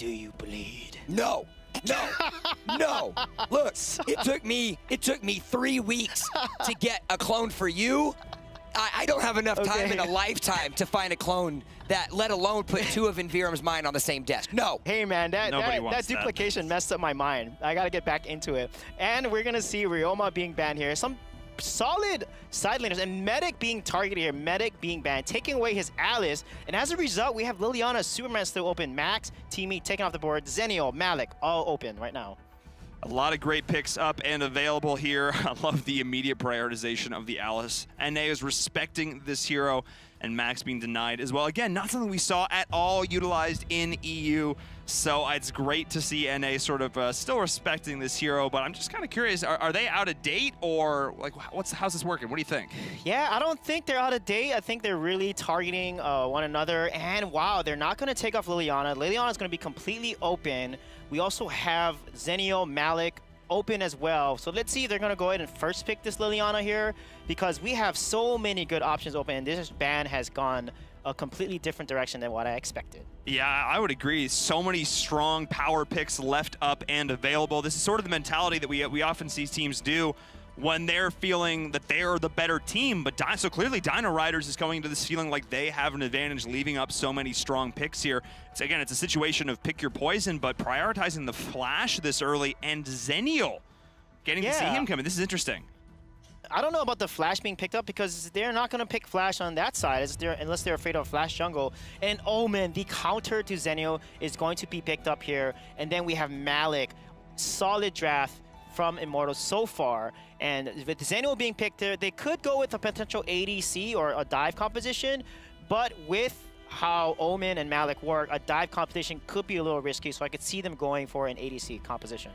do you bleed? No. No, no. Look, it took me 3 weeks to get a clone for you. I don't have enough time in a lifetime to find a clone that, let alone put 2 of Envirum's mine on the same desk. No. Hey man, that duplication messed up my mind. I gotta get back into it. And we're gonna see Ryoma being banned here. Some solid side laners and Medic being targeted here. Medic being banned, taking away his Alice. And as a result, we have Liliana, Superman still open, Max, Teamy taken off the board, Zenio, Malik, all open right now. A lot of great picks up and available here. I love the immediate prioritization of the Alice. NA is respecting this hero, and Max being denied as well. Again, not something we saw at all utilized in EU, so it's great to see NA sort of still respecting this hero, but I'm just kind of curious, are they out of date, or like how's this working? What do you think? Yeah, I don't think they're out of date. I think they're really targeting one another, and wow, they're not going to take off Liliana. Liliana is going to be completely open. We also have Zenio, Malik open as well. So let's see if they're going to go ahead and first pick this Liliana here, because we have so many good options open, and this ban has gone a completely different direction than what I expected. Yeah, I would agree. So many strong power picks left up and available. This is sort of the mentality that we often see teams do when they're feeling that they're the better team. But so clearly Dino Riders is going into this feeling like they have an advantage, leaving up so many strong picks here. Again, it's a situation of pick your poison, but prioritizing the Flash this early, and Zenio getting to see him come in. This is interesting. I don't know about the Flash being picked up, because they're not going to pick Flash on that side unless they're afraid of Flash jungle. And oh man, the counter to Zenio is going to be picked up here. And then we have Malik. Solid draft from Immortals so far. And with Zenio being picked there, they could go with a potential ADC or a dive composition, but with how Omen and Malik work, a dive composition could be a little risky, so I could see them going for an ADC composition.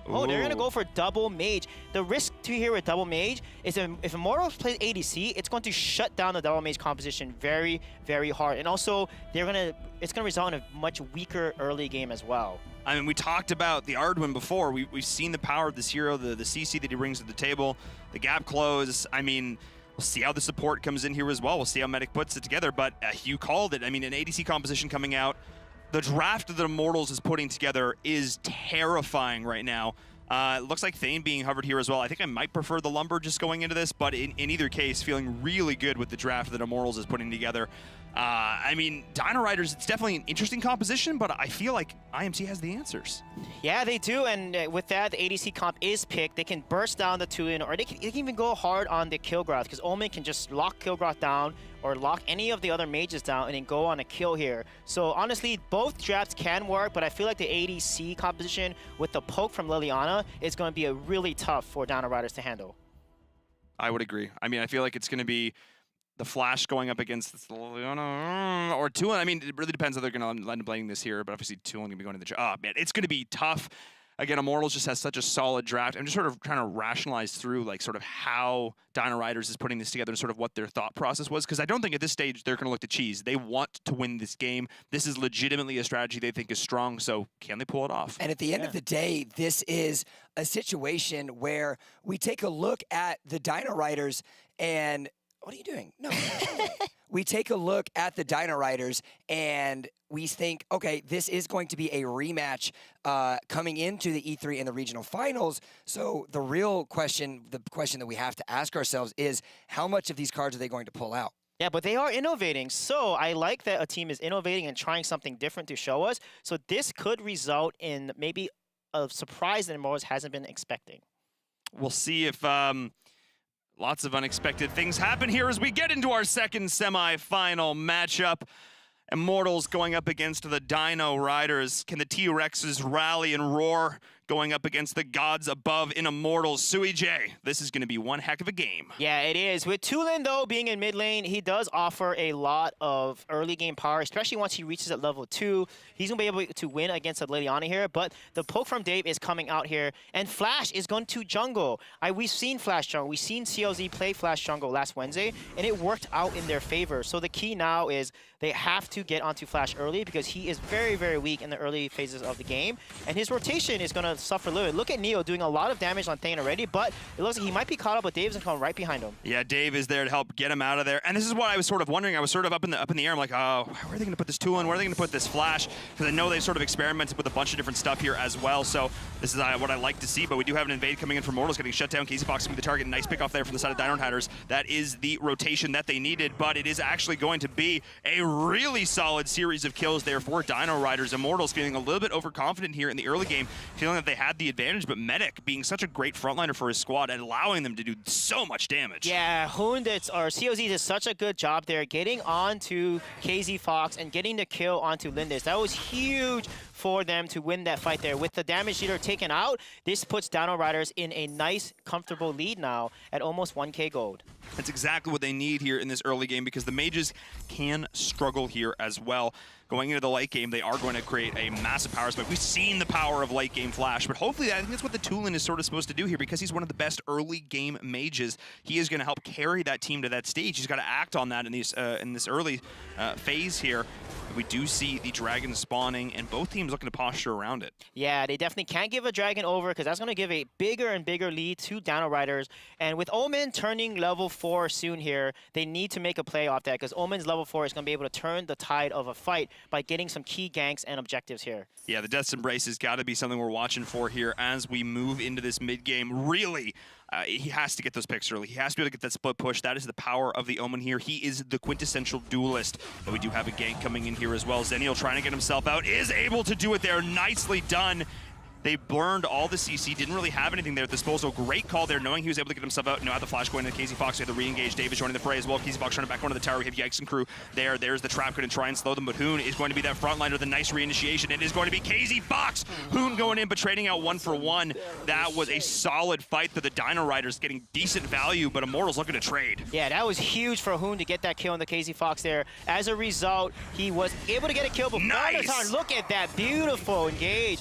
Oh, they're going to go for double mage. The risk to here with double mage is if Immortals plays ADC, it's going to shut down the double mage composition very, very hard. And also, it's going to result in a much weaker early game as well. I mean, we talked about the Ardwin before. We've seen the power of this hero, the CC that he brings to the table, the gap close. I mean, we'll see how the support comes in here as well. We'll see how Medic puts it together, but Hugh called it. I mean, an ADC composition coming out. The draft that Immortals is putting together is terrifying right now. It looks like Thane being hovered here as well. I think I might prefer the Lumber just going into this, but in either case, feeling really good with the draft that Immortals is putting together. I mean, Dino Riders, it's definitely an interesting composition, but I feel like IMT has the answers. Yeah, they do, and with that, the ADC comp is picked. They can burst down the 2-in, or they can even go hard on the Kilgroth, because Omen can just lock Kilgroth down, or lock any of the other mages down, and then go on a kill here. So honestly, both drafts can work, but I feel like the ADC composition with the poke from Liliana is going to be really tough for Dino Riders to handle. I would agree. I mean, I feel like it's going to be the Flash going up against Liliana or Tulin. I mean, it really depends how they're going to end up playing this here, but obviously Tulin going to be going to the... Oh, man, it's going to be tough. Again, Immortals just has such a solid draft. I'm just sort of trying to rationalize through like sort of how Dino Riders is putting this together and sort of what their thought process was, because I don't think at this stage they're going to look to cheese. They want to win this game. This is legitimately a strategy they think is strong, so can they pull it off? And at the end of the day, this is a situation where we take a look at the Dino Riders and... What are you doing? No. We take a look at the Dino Riders and we think, okay, this is going to be a rematch coming into the E3 and the regional finals. So the real question, the question that we have to ask ourselves is, how much of these cards are they going to pull out? Yeah, but they are innovating. So I like that a team is innovating and trying something different to show us. So this could result in maybe a surprise that Immortals hasn't been expecting. We'll see if... lots of unexpected things happen here as we get into our second semi-final matchup. Immortals going up against the Dino Riders. Can the T-Rexes rally and roar going up against the gods above in Immortals? Sui J, this is going to be one heck of a game. Yeah, it is. With Tulin, though, being in mid lane, he does offer a lot of early game power, especially once he reaches at level 2. He's going to be able to win against a Liliana here, but the poke from Dave is coming out here, and Flash is going to jungle. We've seen Flash jungle. We've seen CLZ play Flash jungle last Wednesday, and it worked out in their favor. So the key now is they have to get onto Flash early, because he is very, very weak in the early phases of the game, and his rotation is going to to suffer a little bit. Look at Neo doing a lot of damage on Thane already, but it looks like he might be caught up with Dave's and coming right behind him. Yeah, Dave is there to help get him out of there. And this is what I was sort of wondering. I was sort of up in the air. I'm like, oh, where are they going to put this tool in? Where are they going to put this flash? Because I know they sort of experimented with a bunch of different stuff here as well. So this is what I like to see. But we do have an invade coming in from Mortals, getting shut down. Casey Fox going to be the target. Nice pick off there from the side of Dino Riders. That is the rotation that they needed. But it is actually going to be a really solid series of kills there for Dino Riders. Immortals feeling a little bit overconfident here in the early game, feeling that they had the advantage. But Medic being such a great frontliner for his squad and allowing them to do so much damage. Yeah, COZ did such a good job there getting onto KZ Fox and getting the kill onto Lindis. That was huge for them to win that fight there. With the damage leader taken out, this puts Dino Riders in a nice, comfortable lead now at almost 1K gold. That's exactly what they need here in this early game, because the mages can struggle here as well. Going into the late game, they are going to create a massive power spike. We've seen the power of late game flash, but hopefully I think that's what the Tulin is sort of supposed to do here, because he's one of the best early game mages. He is going to help carry that team to that stage. He's got to act on that in this early phase here. We do see the dragon spawning, and both teams looking to posture around it. Yeah, they definitely can't give a dragon over, because that's going to give a bigger and bigger lead to Dino Riders. And with Omen turning level 4 soon here, they need to make a play off that, because Omen's level 4 is going to be able to turn the tide of a fight by getting some key ganks and objectives here. Yeah, the Death's Embrace has got to be something we're watching for here as we move into this mid-game. Really, he has to get those picks early. He has to be able to get that split push. That is the power of the Omen here. He is the quintessential duelist. But we do have a gank coming in here as well. Zenial trying to get himself out, is able to do it there. Nicely done. They burned all the CC, didn't really have anything there at disposal. Great call there, knowing he was able to get himself out. Now the flash going into Casey Fox. We have the re-engage. Davis joining the fray as well. Casey Fox trying to back onto the tower. We have Yikes and crew there. There's the trap, going to try and slow them, but Hoon is going to be that frontliner with a nice re-initiation. It is going to be Casey Fox. Hoon going in, but trading out 1 for 1. That was a solid fight for the Dino Riders, getting decent value, but Immortals looking to trade. Yeah, that was huge for Hoon to get that kill on the Casey Fox there. As a result, he was able to get a kill before the time. Look at that beautiful engage.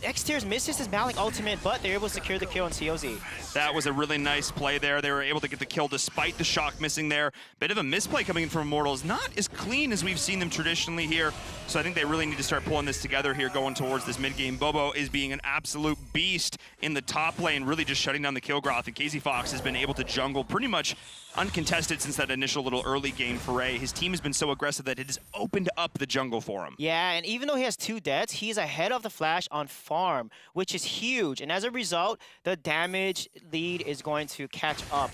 X-Tiers misses his Malik ultimate, but they're able to secure the kill on COZ. That was a really nice play there. They were able to get the kill despite the shock missing there. Bit of a misplay coming in from Immortals. Not as clean as we've seen them traditionally here. So I think they really need to start pulling this together here going towards this mid-game. Bobo is being an absolute beast in the top lane, really just shutting down the kill growth. And Casey Fox has been able to jungle pretty much uncontested since that initial little early game foray. His team has been so aggressive that it has opened up the jungle for him. Yeah, and even though he has 2 deaths, he's ahead of the Flash on farm, which is huge. And as a result, the damage lead is going to catch up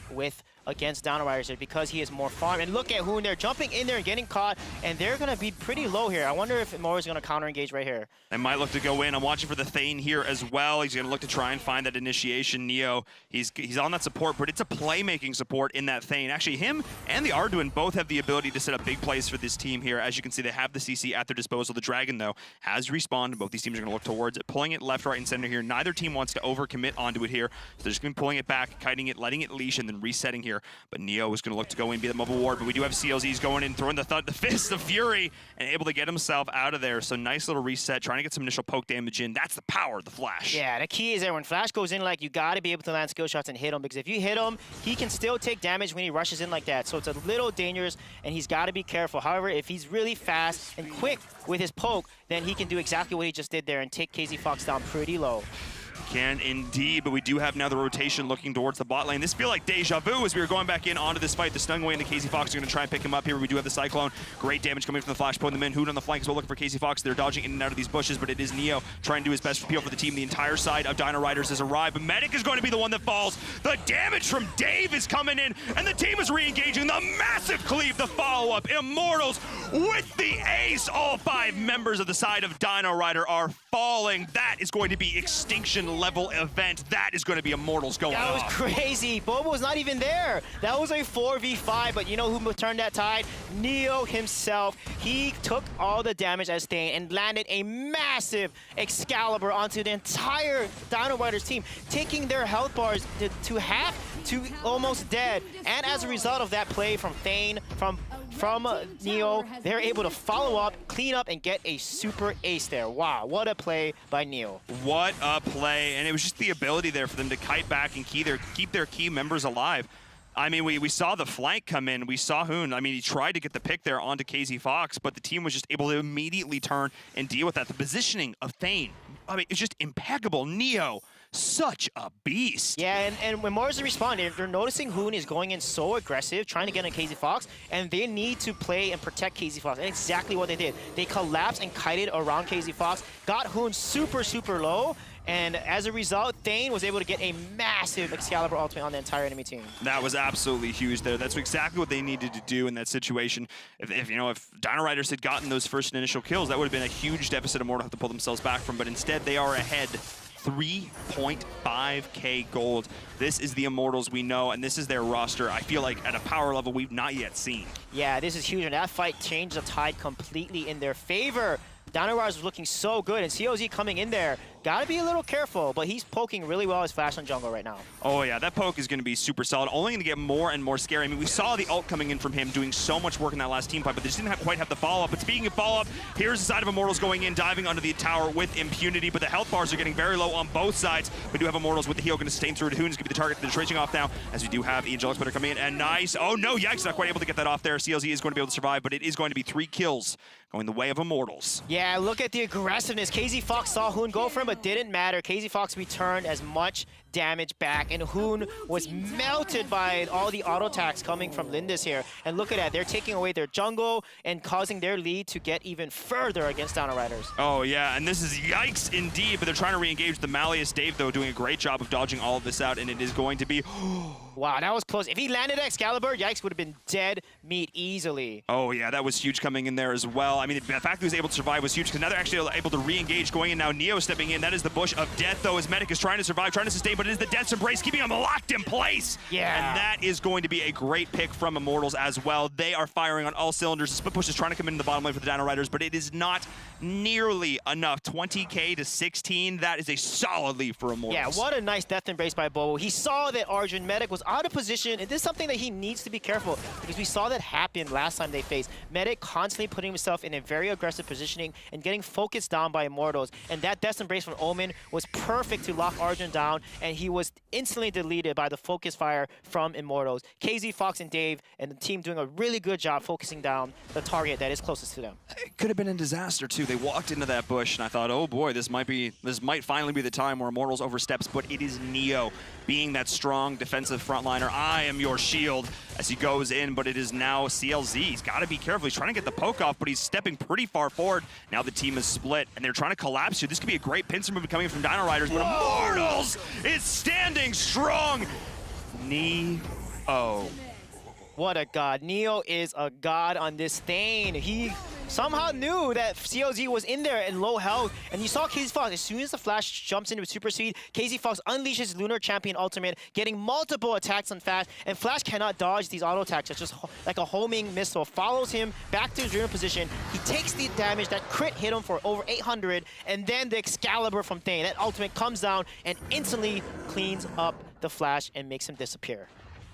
against Dino Riders because he is more farm. And look at Hoon, they're jumping in there and getting caught, and they're going to be pretty low here. I wonder if Moore is going to counter-engage right here. They might look to go in. I'm watching for the Thane here as well. He's going to look to try and find that initiation. Neo, he's on that support, but it's a playmaking support in that Thane. Actually, him and the Arduin both have the ability to set up big plays for this team here. As you can see, they have the CC at their disposal. The Dragon, though, has respawned, and both these teams are going to look towards it, pulling it left, right, and center here. Neither team wants to overcommit onto it here, so they're just going to be pulling it back, kiting it, letting it leash, and then resetting here. But Neo is going to look to go in, be the mobile ward, but we do have CLZs going in, throwing the Fist of Fury, and able to get himself out of there. So nice little reset, trying to get some initial poke damage in. That's the power of the Flash. Yeah, the key is that when Flash goes in, like, you got to be able to land skill shots and hit him, because if you hit him, he can still take damage when he rushes in like that. So it's a little dangerous, and he's got to be careful. However, if he's really fast and quick with his poke, then he can do exactly what he just did there and take KZ Fox down pretty low. Can indeed, but we do have now the rotation looking towards the bot lane. This feels like deja vu as we were going back in onto this fight. The stun away into Casey Fox are going to try and pick him up here. We do have the Cyclone. Great damage coming from the Flash, pulling them in. Hoon on the flank as well, looking for Casey Fox. They're dodging in and out of these bushes, but it is Neo trying to do his best to peel for the team. The entire side of Dino Riders has arrived, but Medic is going to be the one that falls. The damage from Dave is coming in, and the team is re-engaging. The massive cleave, the follow-up. Immortals with the ace. All 5 members of the side of Dino Rider are falling. That is going to be extinction level event. That is going to be Immortals going That was off. crazy. Bobo was not even there. That was a 4v5, but you know who turned that tide? Neo himself. He took all the damage as Thane and landed a massive Excalibur onto the entire Dino Riders team, taking their health bars to half to almost dead. And as a result of that play from Thane, from Neo, they're able to follow up, clean up, and get a super ace there. Wow, what a play by Neo. What a play, and it was just the ability there for them to kite back and keep their key members alive. I mean, we saw the flank come in. We saw Hoon. I mean, he tried to get the pick there onto KZ Fox, but the team was just able to immediately turn and deal with that. The positioning of Thane, I mean, it's just impeccable. Neo, such a beast. Yeah, and when Mars respond, they're noticing Hoon is going in so aggressive, trying to get on KZ Fox, and they need to play and protect KZ Fox. And exactly what they did. They collapsed and kited around KZ Fox, got Hoon super, super low, and as a result, Thane was able to get a massive Excalibur ultimate on the entire enemy team. That was absolutely huge there. That's exactly what they needed to do in that situation. If you know, if Dino Riders had gotten those first initial kills, that would have been a huge deficit Immortal have to pull themselves back from, but instead they are ahead 3.5k gold. This is the Immortals we know, and this is their roster, I feel like, at a power level we've not yet seen. Yeah, this is huge, and that fight changed the tide completely in their favor. Dino Riders was looking so good, and COZ coming in there. Gotta be a little careful, but he's poking really well his flash on jungle right now. Oh yeah, that poke is going to be super solid. Only going to get more and more scary. I mean, we saw the ult coming in from him doing so much work in that last team fight, but they just didn't quite have the follow-up. But speaking of follow-up, here's the side of Immortals going in, diving under the tower with impunity, but the health bars are getting very low on both sides. We do have Immortals with the heal going to sustain through to Hoon. Is going to be the target that they're tracing off now, as we do have the Angelic Splitter coming in, and nice. Oh no, Yikes, not quite able to get that off there. CLZ is going to be able to survive, but it is going to be 3 kills going the way of Immortals. Yeah, look at the aggressiveness. KZ Fox saw Hoon go for him, but didn't matter. KZ Fox returned as much damage back, and Hoon was melted by all the auto attacks coming from Lindis here. And look at that, they're taking away their jungle and causing their lead to get even further against Dino Riders. Oh yeah, and this is Yikes indeed, but they're trying to re-engage the Malleus. Dave, though, doing a great job of dodging all of this out, and it is going to be... Wow, that was close. If he landed Excalibur, Yikes would have been dead meat easily. Oh yeah, that was huge coming in there as well. I mean, the fact that he was able to survive was huge, because now they're actually able to re-engage going in now. Neo stepping in, that is the bush of death, though, as Medic is trying to survive, trying to sustain, but it is the Death's Embrace keeping him locked in place. Yeah. And that is going to be a great pick from Immortals as well. They are firing on all cylinders. The split push is trying to come into the bottom lane for the Dino Riders, but it is not nearly enough. 20k to 16, that is a solid lead for Immortals. Yeah, what a nice Death Embrace by Bobo. He saw that Arjun Medic was out of position, and this is something that he needs to be careful, because we saw that happen last time they faced. Medic constantly putting himself in a very aggressive positioning and getting focused down by Immortals, and that Death Embrace from Omen was perfect to lock Arjun down, and he was instantly deleted by the focus fire from Immortals. KZ, Fox, and Dave and the team doing a really good job focusing down the target that is closest to them. It could have been a disaster too. They walked into that bush, and I thought, oh boy, this might finally be the time where Immortals oversteps, but it is Neo being that strong defensive frontliner. I am your shield as he goes in, but it is now CLZ. He's got to be careful. He's trying to get the poke off, but he's stepping pretty far forward. Now the team is split, and they're trying to collapse here. This could be a great pincer move coming from Dino Riders, but Immortals is standing strong. Neo. What a god. Neo is a god on this Thane. He somehow knew that COZ was in there in low health, and you saw KZ Fox, as soon as the Flash jumps into super speed, KZ Fox unleashes Lunar Champion ultimate, getting multiple attacks on Flash, and Flash cannot dodge these auto attacks. It's just like a homing missile. Follows him back to his original position. He takes the damage. That crit hit him for over 800, and then the Excalibur from Thane. That ultimate comes down and instantly cleans up the Flash and makes him disappear.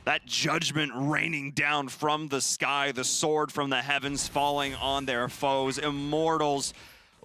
That judgment raining down from the sky, the sword from the heavens falling on their foes. Immortals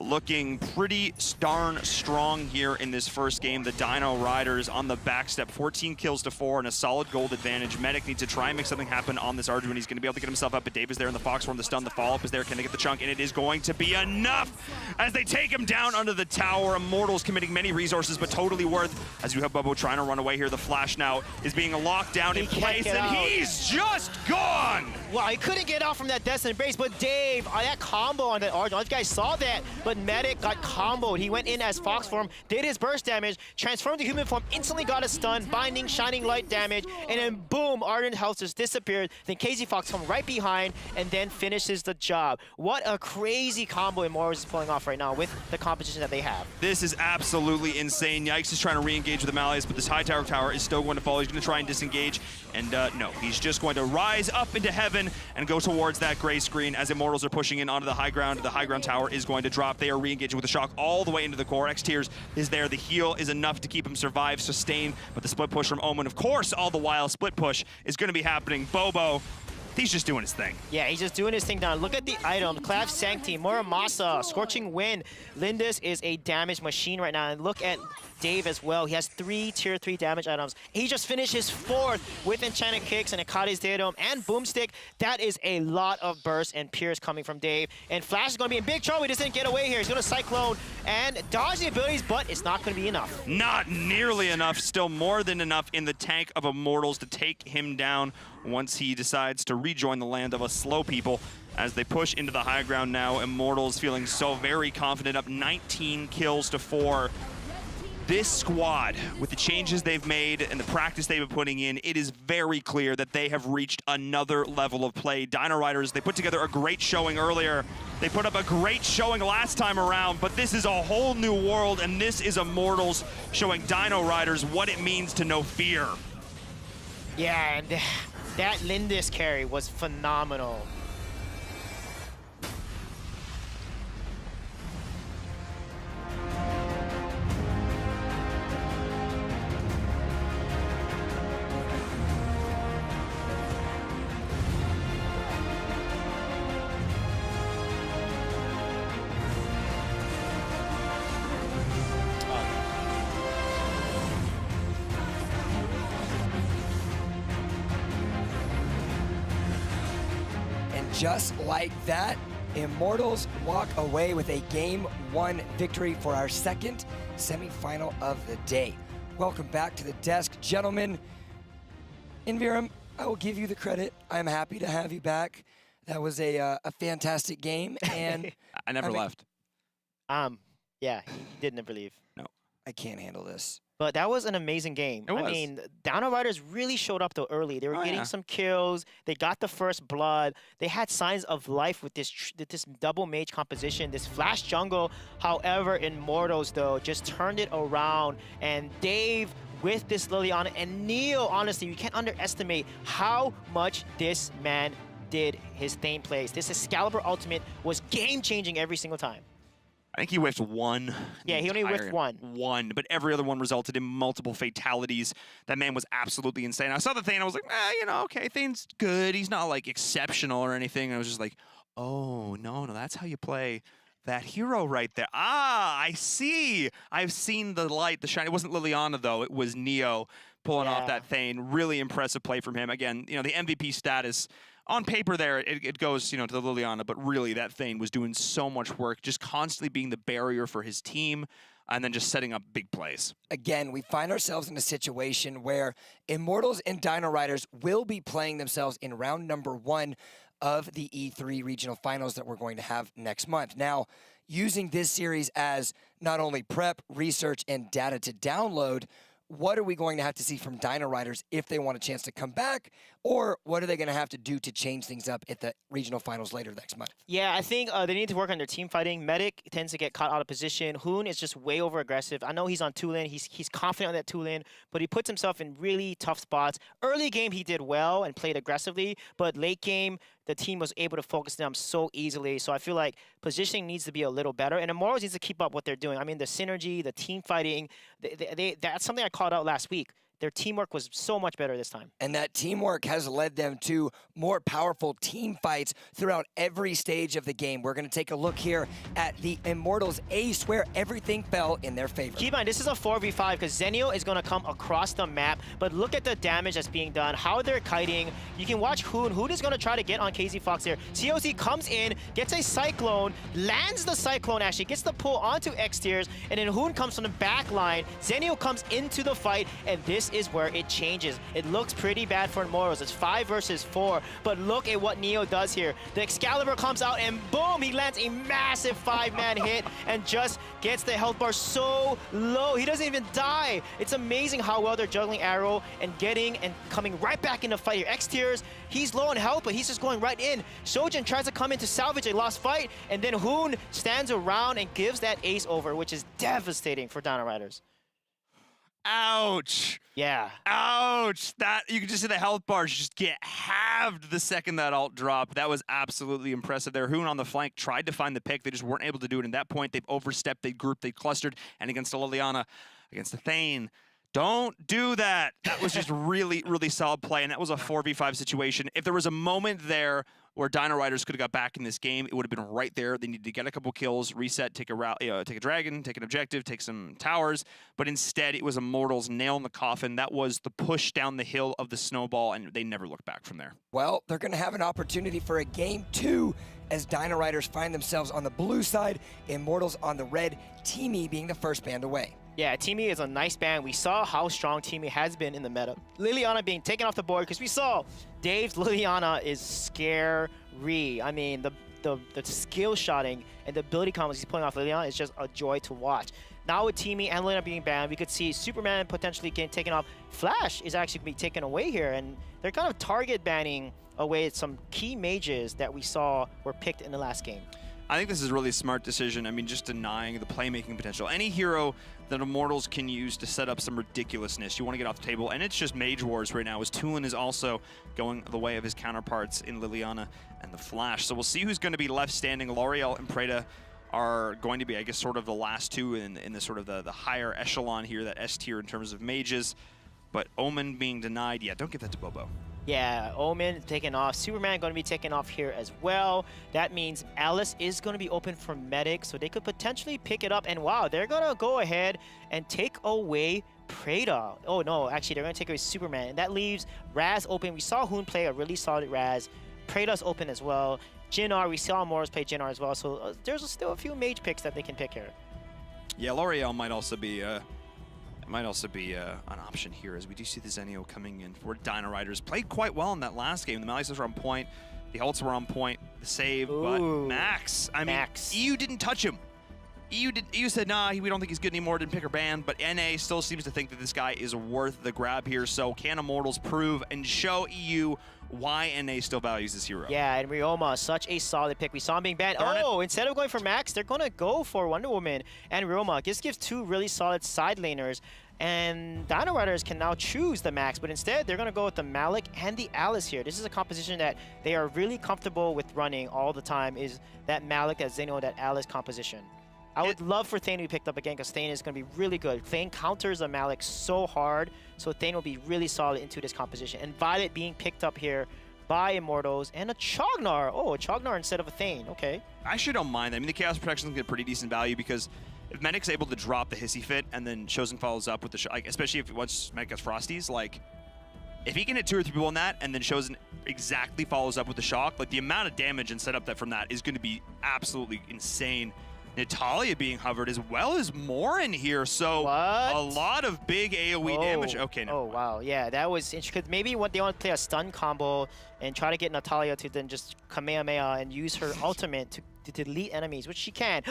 looking pretty darn strong here in this first game. The Dino Riders on the backstep, 14 kills to 4 and a solid gold advantage. Medic needs to try and make something happen on this Arjun. He's going to be able to get himself up, but Dave is there in the Fox form. The stun, the follow-up is there. Can they get the chunk? And it is going to be enough as they take him down under the tower. Immortals committing many resources, but totally worth, as you have Bobo trying to run away here. The Flash now is being locked down in place, and he's just gone! Wow, he couldn't get out from that Death Embrace, but Dave, that combo on that Arjun, you guys saw that, but Medic got comboed. He went in as Fox form, did his burst damage, transformed to human form, instantly got a stun, binding, shining light damage, and then boom, Arjun's health just disappeared. Then KZ Fox comes right behind and then finishes the job. What a crazy combo Immortals is pulling off right now with the competition that they have. This is absolutely insane. Yikes is trying to re-engage with the Malleus, but this high tower is still going to fall. He's going to try and disengage, and no, he's just going to rise up into heaven and go towards that gray screen as Immortals are pushing in onto the high ground. The high ground tower is going to drop. They are re-engaging with the shock all the way into the core. X-Tears is there. The heal is enough to keep him survive, sustain, but the split push from Omen, of course, all the while, split push is going to be happening. Bobo He's just doing his thing. Yeah, he's just doing his thing down. Look at the item. Clav Sancti, Muramasa, Scorching Wind. Lindis is a damage machine right now. And look at Dave as well. He has 3 tier 3 damage items. He just finished his 4th with Enchanted Kicks and Akade's Daedom and Boomstick. That is a lot of burst and pierce coming from Dave. And Flash is going to be in big trouble. He doesn't get away here. He's going to Cyclone and dodge the abilities, but it's not going to be enough. Not nearly enough. Still more than enough in the tank of Immortals to take him down once he decides to rejoin the land of us slow people. As they push into the high ground now, Immortals feeling so very confident, up 19 kills to 4. This squad, with the changes they've made and the practice they've been putting in, it is very clear that they have reached another level of play. Dino Riders, they put together a great showing earlier. They put up a great showing last time around, but this is a whole new world, and this is Immortals showing Dino Riders what it means to know fear. Yeah, and that Lindis carry was phenomenal. Just like that, Immortals walk away with a Game 1 victory for our second semifinal of the day. Welcome back to the desk, gentlemen. Inviram, I will give you the credit. I'm happy to have you back. That was a fantastic game, and I never left. Yeah, he did never leave. No. I can't handle this. But that was an amazing game. It was. I mean, Dino Riders really showed up though early. They were getting yeah. some kills. They got the first blood. They had signs of life with this double mage composition, this flash jungle. However, Immortals though just turned it around, and Dave with this Liliana and Neo. Honestly, you can't underestimate how much this man did his Thane plays. This Excalibur ultimate was game-changing every single time. I think he whiffed one. Yeah, he only whiffed one. One, but every other one resulted in multiple fatalities. That man was absolutely insane. I saw the Thane, I was like, you know, okay, Thane's good. He's not, like, exceptional or anything. I was just like, oh, no, that's how you play that hero right there. Ah, I see. I've seen the light, the shine. It wasn't Liliana, though. It was Neo pulling off that Thane. Really impressive play from him. Again, you know, the MVP status on paper there, it goes, you know, to the Liliana, but really that Thane was doing so much work, just constantly being the barrier for his team and then just setting up big plays. Again, we find ourselves in a situation where Immortals and Dino Riders will be playing themselves in round number 1 of the E3 regional finals that we're going to have next month. Now, using this series as not only prep, research, and data to download, what are we going to have to see from Dino Riders if they want a chance to come back? Or what are they going to have to do to change things up at the regional finals later next month? Yeah, I think they need to work on their team fighting. Medic tends to get caught out of position. Hoon is just way over aggressive. I know he's on 2-lane. He's confident on that 2-lane, but he puts himself in really tough spots. Early game, he did well and played aggressively, but late game, the team was able to focus them so easily. So I feel like positioning needs to be a little better, and Immortals needs to keep up what they're doing. I mean, the synergy, the team fighting, that's something I called out last week. Their teamwork was so much better this time. And that teamwork has led them to more powerful team fights throughout every stage of the game. We're going to take a look here at the Immortals ace where everything fell in their favor. Keep in mind, this is a 4v5 because Zenio is going to come across the map, but look at the damage that's being done, how they're kiting. You can watch Hoon. Hoon is going to try to get on KZ Fox here. COC comes in, gets a Cyclone, lands the Cyclone actually, gets the pull onto X tiers, and then Hoon comes from the back line. Zenio comes into the fight, and this is where it changes. It looks pretty bad for Immortals. It's 5 versus 4, but look at what Neo does here. The Excalibur comes out and boom, he lands a massive 5-man hit and just gets the health bar so low. He doesn't even die. It's amazing how well they're juggling arrow and getting and coming right back into fight here. X tiers, he's low on health, but he's just going right in. Shojin tries to come in to salvage a lost fight, and then Hoon stands around and gives that ace over, which is devastating for Dino Riders. Ouch. Yeah. Ouch. That, you can just see the health bars just get halved the second that ult dropped. That was absolutely impressive there. Hoon on the flank tried to find the pick. They just weren't able to do it. And at that point, they've overstepped, they grouped, they clustered. And against the Liliana, against the Thane, Don't do that. That was just really, really solid play, and that was a 4v5 situation. If there was a moment there where Dino Riders could have got back in this game, it would have been right there. They needed to get a couple kills, reset, take a dragon, take an objective, take some towers, but instead it was Immortals nail in the coffin. That was the push down the hill of the snowball, and they never looked back from there. Well, they're going to have an opportunity for a game 2 as Dino Riders find themselves on the blue side, Immortals on the red, Teamy being the first band away. Yeah, Teamy is a nice band. We saw how strong Teamy has been in the meta. Liliana being taken off the board because we saw Dave's Liliana is scary. I mean, the skill shotting and the ability combos he's pulling off Liliana is just a joy to watch. Now with Teamy and Liliana being banned, we could see Superman potentially getting taken off. Flash is actually going to be taken away here, and they're kind of target banning away some key mages that we saw were picked in the last game. I think this is a really smart decision. I mean, just denying the playmaking potential. Any hero that Immortals can use to set up some ridiculousness, you want to get off the table. And it's just Mage Wars right now, as Tulin is also going the way of his counterparts in Liliana and the Flash. So we'll see who's going to be left standing. L'Oreal and Preda are going to be, I guess, sort of the last two in the sort of the higher echelon here, that S tier in terms of mages. But Omen being denied, yeah, don't give that to Bobo. Yeah, Omen taken off. Superman going to be taken off here as well. That means Alice is going to be open for Medic, so they could potentially pick it up. And wow, they're going to go ahead and take away Preda. Oh no, actually they're going to take away Superman. And that leaves Raz open. We saw Hoon play a really solid Raz. Preda's open as well. Jinnar, we saw Morris play Jinnar as well. So there's still a few mage picks that they can pick here. Yeah, L'Oreal might also be an option here, as we do see the Zenio coming in for Dino Riders. Played quite well in that last game. The Malices were on point, the ults were on point, the save, but Max, EU didn't touch him. EU said, nah, we don't think he's good anymore, didn't pick her ban, but NA still seems to think that this guy is worth the grab here. So can Immortals prove and show EU why NA still values this hero? Yeah, and Ryoma, such a solid pick. We saw him being banned. Instead of going for Max, they're going to go for Wonder Woman and Ryoma. This gives two really solid side laners, and Dino Riders can now choose the Max, but instead they're going to go with the Malik and the Alice here. This is a composition that they are really comfortable with running all the time, is that Malik, that Xeno, that Alice composition. I would love for Thane to be picked up again, because Thane is going to be really good. Thane counters a Malik so hard, so Thane will be really solid into this composition. And Violet being picked up here by Immortals, and a Chognar. Oh, a Chognar instead of a Thane. Okay. I actually don't mind that. I mean, the Chaos Protection is get pretty decent value, because if Medic's able to drop the Hissy Fit and then Chosen follows up with the, like, especially if once Medic gets Frosties, like, if he can hit 2 or 3 people on that and then Chosen exactly follows up with the Shock, like, the amount of damage and setup that from that is going to be absolutely insane. Natalia being hovered as well as Morin here, so a lot of big AoE damage. Okay, no. Oh, wow. Yeah, that was interesting. Maybe they want to play a stun combo and try to get Natalia to then just Kamehameha and use her ultimate to delete enemies, which she can.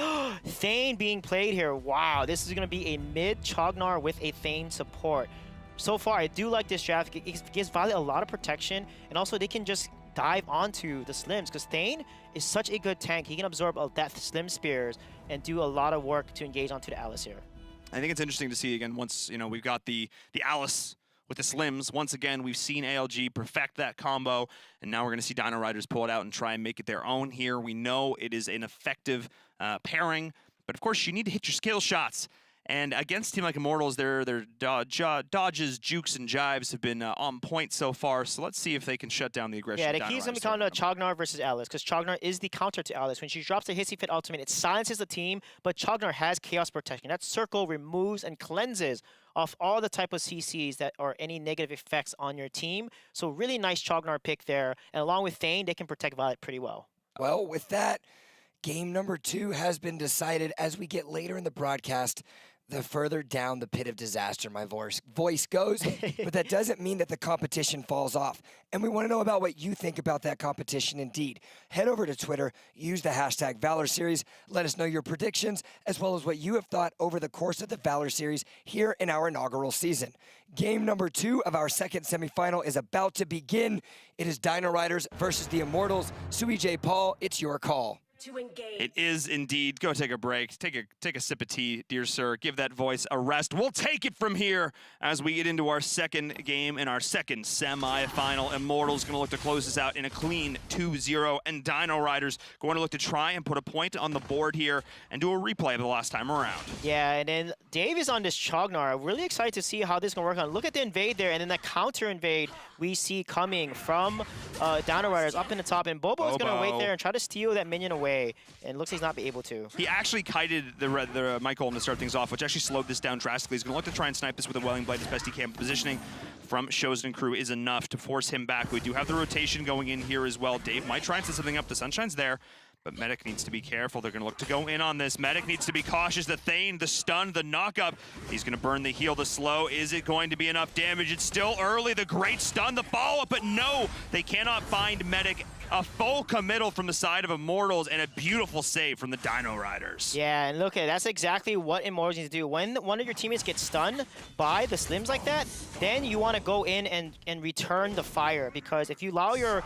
Thane being played here. Wow, this is going to be a mid Chognar with a Thane support. So far, I do like this draft. It gives Violet a lot of protection, and also they can just dive onto the Slims, because Thane is such a good tank. He can absorb that Slim Spears and do a lot of work to engage onto the Alice here. I think it's interesting to see, again, once, you know, we've got the Alice with the Slims. Once again, we've seen ALG perfect that combo, and now we're going to see Dino Riders pull it out and try and make it their own here. We know it is an effective pairing, but of course, you need to hit your skill shots. And against a team like Immortals, their dodges, jukes, and jives have been on point so far. So let's see if they can shut down the aggression. Yeah, the key is going to be counter Chognar versus Alice, because Chognar is the counter to Alice. When she drops the Hissy Fit ultimate, it silences the team, but Chognar has Chaos Protection. That circle removes and cleanses off all the type of CCs that are any negative effects on your team. So really nice Chognar pick there. And along with Thane, they can protect Violet pretty well. Well, with that, game number 2 has been decided. As we get later in the broadcast, the further down the pit of disaster my voice goes, but that doesn't mean that the competition falls off. And we want to know about what you think about that competition indeed. Head over to Twitter, use the hashtag Valor Series, let us know your predictions, as well as what you have thought over the course of the Valor Series here in our inaugural season. Game number 2 of our second semifinal is about to begin. It is Dino Riders versus the Immortals. Sui J. Paul, it's your call. to engage. It is indeed. Go take a break. Take a sip of tea, dear sir. Give that voice a rest. We'll take it from here as we get into our second game in our second semi-final. Immortals going to look to close this out in a clean 2-0, and Dino Riders going to look to try and put a point on the board here and do a replay of the last time around. Yeah, and then Dave is on this Chognar. Really excited to see how this is going to work on. Look at the invade there, and then the counter invade we see coming from Dino Riders up in the top, and Bobo is going to wait there and try to steal that minion away, and looks like he's not be able to. He actually kited the Michael to start things off, which actually slowed this down drastically. He's going to look to try and snipe this with a Welling Blade as best he can. Positioning from Chosen and crew is enough to force him back. We do have the rotation going in here as well. Dave might try and set something up. The Sunshine's there, but Medic needs to be careful. They're going to look to go in on this. Medic needs to be cautious. The Thane, the stun, the knock-up. He's going to burn the heal, the slow. Is it going to be enough damage? It's still early. The great stun, the follow-up, but no, they cannot find Medic. A full committal from the side of Immortals and a beautiful save from the Dino Riders. Yeah, and look at that's exactly what Immortals need to do. When one of your teammates gets stunned by the Slims like that, then you want to go in and return the fire, because if you allow your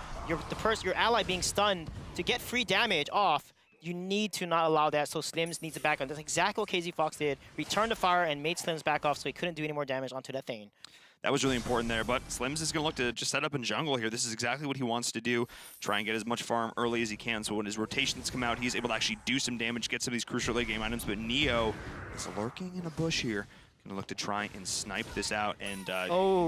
ally being stunned to get free damage off, you need to not allow that, so Slims needs to back on. That's exactly what KZ Fox did. Return the fire and made Slims back off so he couldn't do any more damage onto that Thane. That was really important there, but Slims is going to look to just set up in jungle here. This is exactly what he wants to do. Try and get as much farm early as he can, so when his rotations come out, he's able to actually do some damage, get some of these crucial late game items, but Neo is lurking in a bush here. Going to look to try and snipe this out, and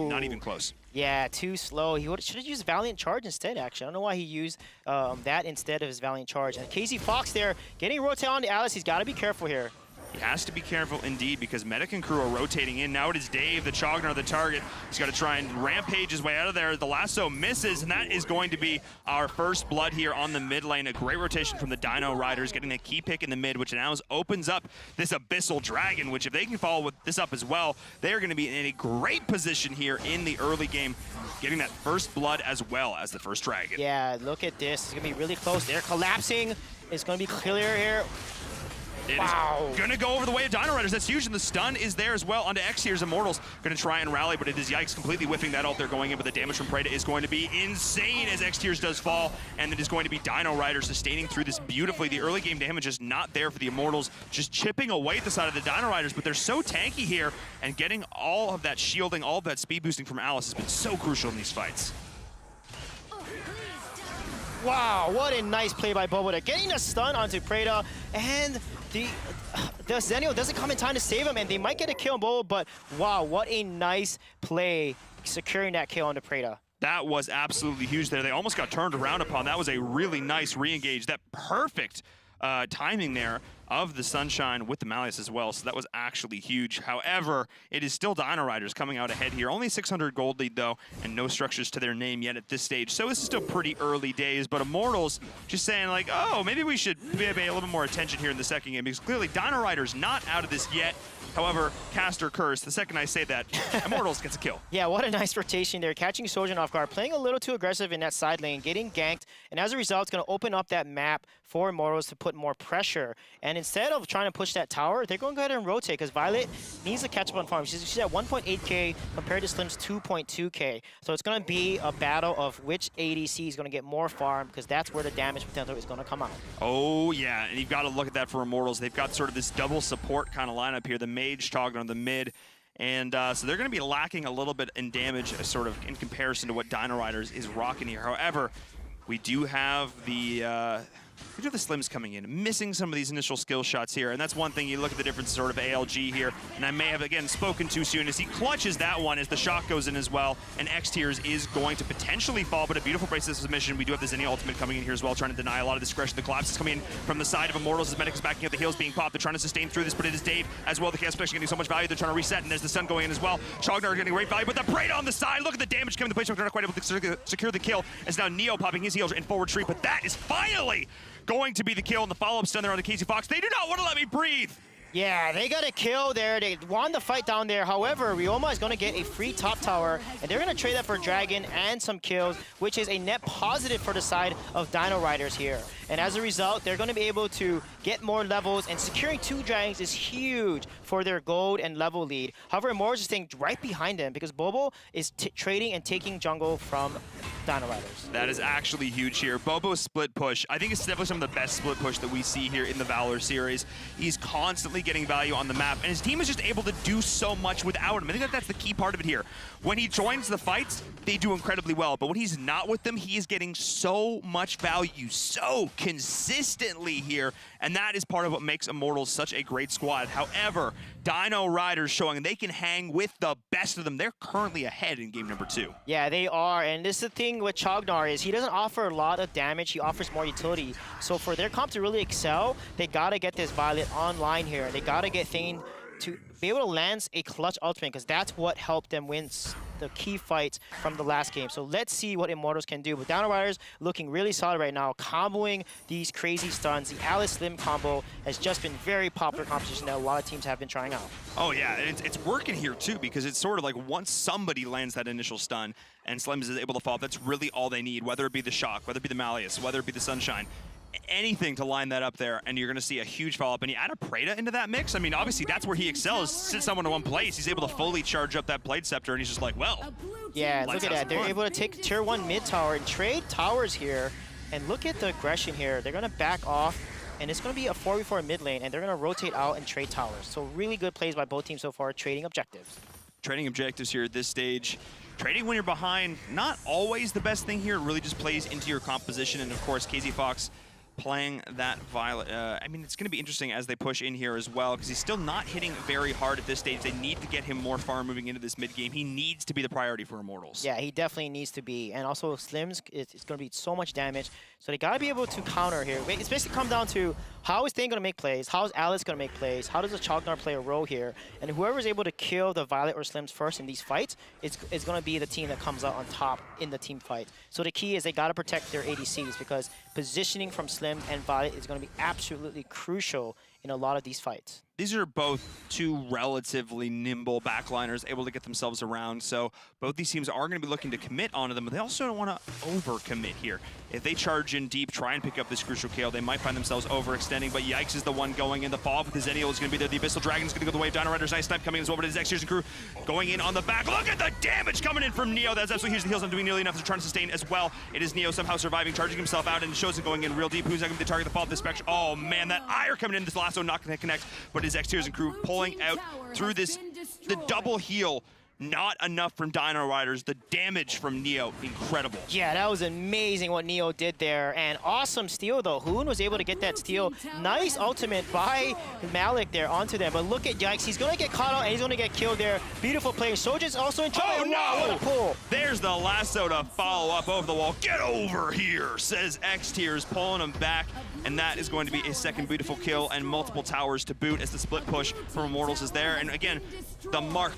not even close. Yeah, too slow. He should have used Valiant Charge instead, actually. I don't know why he used that instead of his Valiant Charge. And KZ Fox there, getting rotate on to Alice. He's got to be careful here. He has to be careful indeed, because Medic and crew are rotating in. Now it is Dave, the Chognar, the target. He's got to try and rampage his way out of there. The lasso misses, and that is going to be our first blood here on the mid lane. A great rotation from the Dino Riders, getting a key pick in the mid, which now opens up this Abyssal Dragon, which if they can follow with this up as well, they are going to be in a great position here in the early game, getting that first blood as well as the first dragon. Yeah, look at this. It's going to be really close. They're collapsing. It's going to be clear here. It is gonna go over the way of Dino Riders. That's huge, and the stun is there as well. Onto X here's Immortals. Gonna try and rally, but it is Yikes completely whiffing that ult. They're going in, but the damage from Preda is going to be insane as X tiers does fall, and it is going to be Dino Riders sustaining through this beautifully. The early game damage is not there for the Immortals, just chipping away at the side of the Dino Riders, but they're so tanky here, and getting all of that shielding, all of that speed boosting from Alice has been so crucial in these fights. Wow, what a nice play by Bobo there. Getting a stun onto Preda, and the Zenio doesn't come in time to save him, and they might get a kill on Bobo, but wow, what a nice play securing that kill onto Preda. That was absolutely huge there. They almost got turned around upon. That was a really nice re-engage. That perfect timing there of the Sunshine with the Malleus as well, so that was actually huge. However, it is still Dino Riders coming out ahead here. Only 600 gold lead though, and no structures to their name yet at this stage. So this is still pretty early days, but Immortals just saying like, oh, maybe we should pay a little bit more attention here in the second game, because clearly Dino Riders not out of this yet. However, cast or curse, the second I say that, Immortals gets a kill. Yeah, what a nice rotation there. Catching Sojourn off guard, playing a little too aggressive in that side lane, getting ganked, and as a result, it's going to open up that map for Immortals to put more pressure. And instead of trying to push that tower, they're going to go ahead and rotate, because Violet needs to catch up on farm. She's at 1.8k compared to Slim's 2.2k. So it's going to be a battle of which ADC is going to get more farm, because that's where the damage potential is going to come out. Oh, yeah, and you've got to look at that for Immortals. They've got sort of this double support kind of lineup here. The Mage, Chognar on the mid, and so they're going to be lacking a little bit in damage sort of in comparison to what Dino Riders is rocking here. However, we do have the Slims coming in, missing some of these initial skill shots here, and that's one thing. You look at the difference sort of ALG here, and I may have, again, spoken too soon as he clutches that one as the shot goes in as well, and X tiers is going to potentially fall, but a beautiful bracelet submission. We do have the Zenny ultimate coming in here as well, trying to deny a lot of discretion. The collapse is coming in from the side of Immortals as Medic is backing up, the heals being popped. They're trying to sustain through this, but it is Dave as well. The chaos especially getting so much value. They're trying to reset, and there's the stun going in as well. Chognar getting great value, but the Preda on the side. Look at the damage coming to the place. They're not quite able to secure the kill, as now Neo popping his heals in forward retreat, but that is finally going to be the kill, and the follow-up stun there on the KZ Fox. They do not want to let me breathe. Yeah, they got a kill there. They won the fight down there. However, Ryoma is going to get a free top tower, and they're going to trade that for Dragon and some kills, which is a net positive for the side of Dino Riders here. And as a result, they're going to be able to get more levels, and securing 2 Dragons is huge for their gold and level lead. However, Immortals is staying right behind them, because Bobo is trading and taking jungle from Dino Riders. That is actually huge here. Bobo's split push, I think it's definitely some of the best split push that we see here in the Valor series. He's constantly getting value on the map, and his team is just able to do so much without him. I think that that's the key part of it here. When he joins the fights, they do incredibly well, but when he's not with them, he is getting so much value so consistently here, and that is part of what makes Immortals such a great squad. However, Dino Riders showing they can hang with the best of them. They're currently ahead in game number 2. Yeah, they are, and this is the thing with Chognar is he doesn't offer a lot of damage, he offers more utility. So for their comp to really excel, they gotta get this Violet online here. They gotta get Thane to be able to land a clutch ultimate, because that's what helped them win the key fights from the last game. So let's see what Immortals can do. But Dino Riders looking really solid right now, comboing these crazy stuns. The Alice Slim combo has just been very popular composition that a lot of teams have been trying out. Oh yeah, and it's working here too, because it's sort of like once somebody lands that initial stun and Slims is able to follow up, that's really all they need, whether it be the Shock, whether it be the Malleus, whether it be the Sunshine. Anything to line that up there, and you're going to see a huge follow-up. And you add a Preda into that mix, I mean, obviously that's where he excels. Sit someone in one place, he's able to fully charge up that Blade Scepter, and he's just like, well, yeah, look at that. They're able to take tier 1 mid tower and trade towers here. And look at the aggression here. They're going to back off, and it's going to be a 4v4 mid lane, and they're going to rotate out and trade towers. So really good plays by both teams so far, trading objectives. Trading objectives here at this stage. Trading when you're behind, not always the best thing here. It really just plays into your composition, and of course, KZ Fox playing that Violet. I mean, it's going to be interesting as they push in here as well, because he's still not hitting very hard at this stage. They need to get him more farm moving into this mid game. He needs to be the priority for Immortals. Yeah, he definitely needs to be. And also, Slims, it's going to be so much damage. So they got to be able to counter here. It's basically come down to how is Thane going to make plays? How is Alice going to make plays? How does the Chognar play a role here? And whoever's able to kill the Violet or Slims first in these fights is going to be the team that comes out on top in the team fight. So the key is they got to protect their ADCs, because positioning from Slim and Violet is going to be absolutely crucial in a lot of these fights. These are both two relatively nimble backliners able to get themselves around, so both these teams are going to be looking to commit onto them, but they also don't want to over-commit here. If they charge in deep, try and pick up this crucial kill, they might find themselves overextending, but Yikes is the one going in. The follow-up with the Zennial is going to be there. The Abyssal Dragon is going to go the way of Dino Riders. Nice snipe coming as well, but his X-Series and crew going in on the back. Look at the damage coming in from Neo. That's absolutely huge. The heal's not doing nearly enough to try to sustain as well. It is Neo somehow surviving, charging himself out, and shows it going in real deep. Who's not going to be the target of the follow-up? This spectrum. Oh man, that Ire coming in. This lasso not going to connect, but his X-Series and crew pulling out through this, the double heal. Not enough from Dino Riders. The damage from Neo, incredible. Yeah, that was amazing what Neo did there. And awesome steal, though. Hoon was able to get that steal. Nice ultimate by Malik there onto them. But look at Yikes. He's going to get caught out, and he's going to get killed there. Beautiful play. Soldier's also in trouble. Oh, no! Wow, what a pull. There's the lasso to follow up over the wall. Get over here, says X-Tears, pulling him back. And that is going to be a second beautiful kill and multiple towers to boot, as the split push from Immortals is there. And again, the mark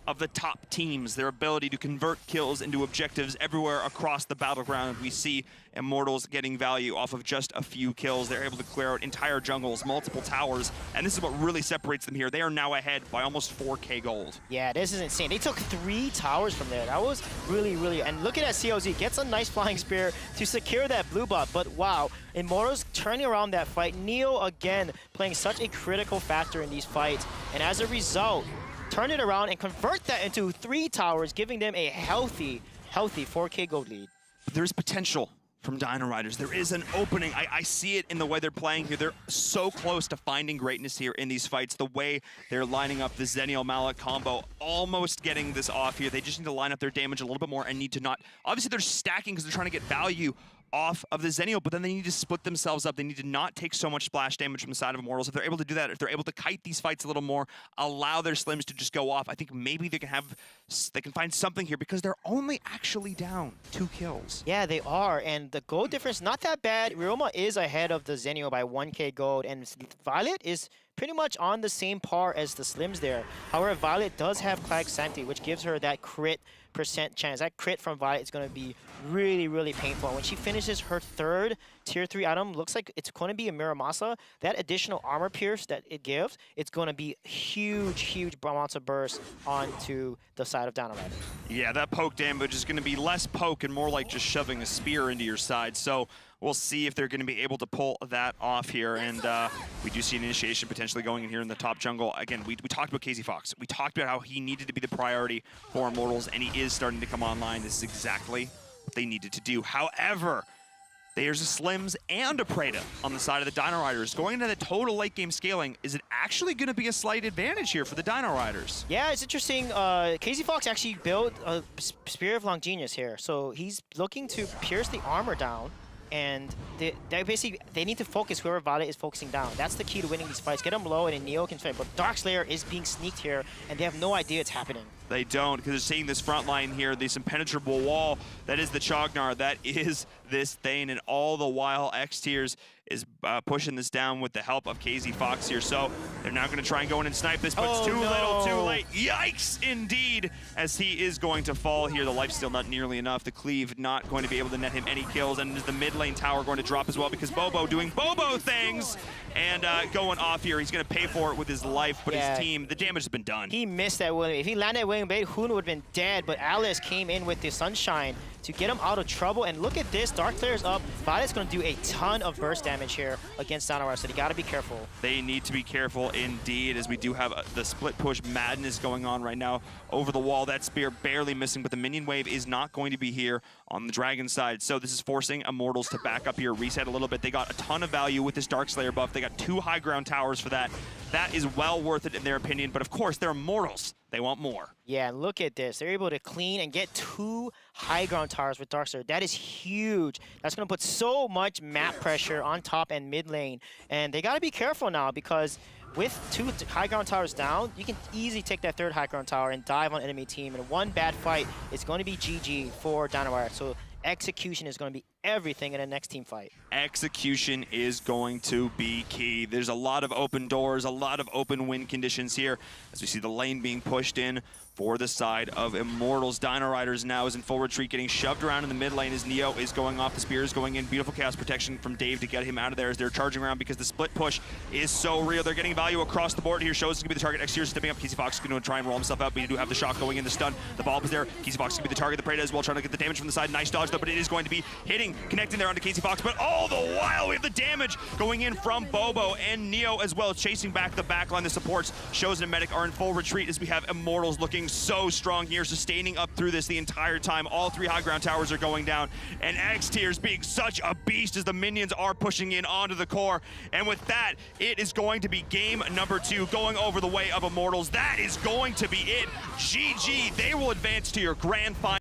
of the top teams, their ability to convert kills into objectives everywhere across the battleground. We see Immortals getting value off of just a few kills. They're able to clear out entire jungles, multiple towers, and this is what really separates them here. They are now ahead by almost 4K gold. Yeah, this is insane. They took 3 towers from there. That was really, really... And look at that COZ. Gets a nice flying spear to secure that blue buff, but wow. Immortals turning around that fight. Neo, again, playing such a critical factor in these fights, and as a result, turn it around and convert that into 3 towers, giving them a healthy 4K gold lead. There's potential from Dino Riders. There is an opening. I see it in the way they're playing here. They're so close to finding greatness here in these fights. The way they're lining up the Zennial Malik combo, almost getting this off here. They just need to line up their damage a little bit more and need to not... Obviously, they're stacking because they're trying to get value off of the Zennial, but then they need to split themselves up. They need to not take so much splash damage from the side of Immortals. If they're able to do that, if they're able to kite these fights a little more, allow their Slims to just go off, I think maybe they can find something here, because they're only actually down 2 kills. Yeah, they are, and the gold difference, not that bad. Ryoma is ahead of the Zennial by 1K gold, and Violet is pretty much on the same par as the Slims there. However, Violet does have Clag Sanctity, which gives her that crit % chance. That crit from Violet is going to be really, really painful. When she finishes her 3rd tier 3 item, looks like it's going to be a Miramasa. That additional armor pierce that it gives, it's going to be huge amounts of burst onto the side of Dino Riders. Yeah, that poke damage is going to be less poke and more like just shoving a spear into your side. So we'll see if they're going to be able to pull that off here. And we do see an initiation potentially going in here in the top jungle. Again, we talked about KZ Fox. We talked about how he needed to be the priority for Immortals, and he is starting to come online. This is exactly what they needed to do. However, there's a Slims and a Preda on the side of the Dino Riders. Going into the total late game scaling, is it actually going to be a slight advantage here for the Dino Riders? Yeah, it's interesting. Casey Fox actually built a Spear of Long Genius here. So he's looking to pierce the armor down. And they basically, they need to focus whoever Valor is focusing down. That's the key to winning these fights. Get them low and then Neo can fight. But Darkslayer is being sneaked here and they have no idea it's happening. They don't, because they're seeing this front line here, this impenetrable wall that is the Chognar, that is this Thane, and all the while X-Tiers is pushing this down with the help of KZ Fox here. So they're now going to try and go in and snipe this, but it's too little, too late. Yikes, indeed, as he is going to fall here. The life's still not nearly enough. The Cleave not going to be able to net him any kills, and is the mid lane tower going to drop as well because Bobo doing Bobo things and going off here. He's going to pay for it with his life, but his team, the damage has been done. He missed that William. If he landed William Bait, Hoon would have been dead, but Alice came in with the Sunshine to get him out of trouble. And look at this, Darkslayer's up. Violet's going to do a ton of burst damage here against Dino Riders, so they got to be careful. They need to be careful indeed, as we do have the split push madness going on right now over the wall. That spear barely missing, but the minion wave is not going to be here on the Dragon side. So this is forcing Immortals to back up here, reset a little bit. They got a ton of value with this Darkslayer buff. They got 2 high ground towers for that. That is well worth it in their opinion, but of course, they're Immortals. They want more. Yeah, look at this. They're able to clean and get 2 high ground towers with Darkslayer. That is huge. That's going to put so much map pressure on top and mid lane. And they got to be careful now because with 2 high ground towers down, you can easily take that 3rd high ground tower and dive on enemy team. And one bad fight is going to be GG for Dino Riders. So execution is going to be everything in the next team fight. Execution is going to be key. There's a lot of open doors, a lot of open win conditions here as we see the lane being pushed in for the side of Immortals. Dino Riders now is in full retreat, getting shoved around in the mid lane as Neo is going off. The spear is going in. Beautiful chaos protection from Dave to get him out of there as they're charging around because the split push is so real. They're getting value across the board here. Shows is going to be the target. X-Tier stepping up. KZ Fox is going to try and roll himself out, but you do have the shock going in the stun. The ball is there. KZ Fox is going to be the target. The Preda as well, trying to get the damage from the side. Nice dodge though, but it is going to be hitting, connecting there onto KZ Fox. But all the while, we have the damage going in from Bobo and Neo as well, chasing back the backline. The supports, Shows and Medic are in full retreat as we have Immortals looking so strong here, sustaining up through this the entire time. All 3 high ground towers are going down, and X-Tiers being such a beast as the minions are pushing in onto the core. And with that, it is going to be game number 2 going over the way of Immortals. That is going to be it. GG, they will advance to your grand final.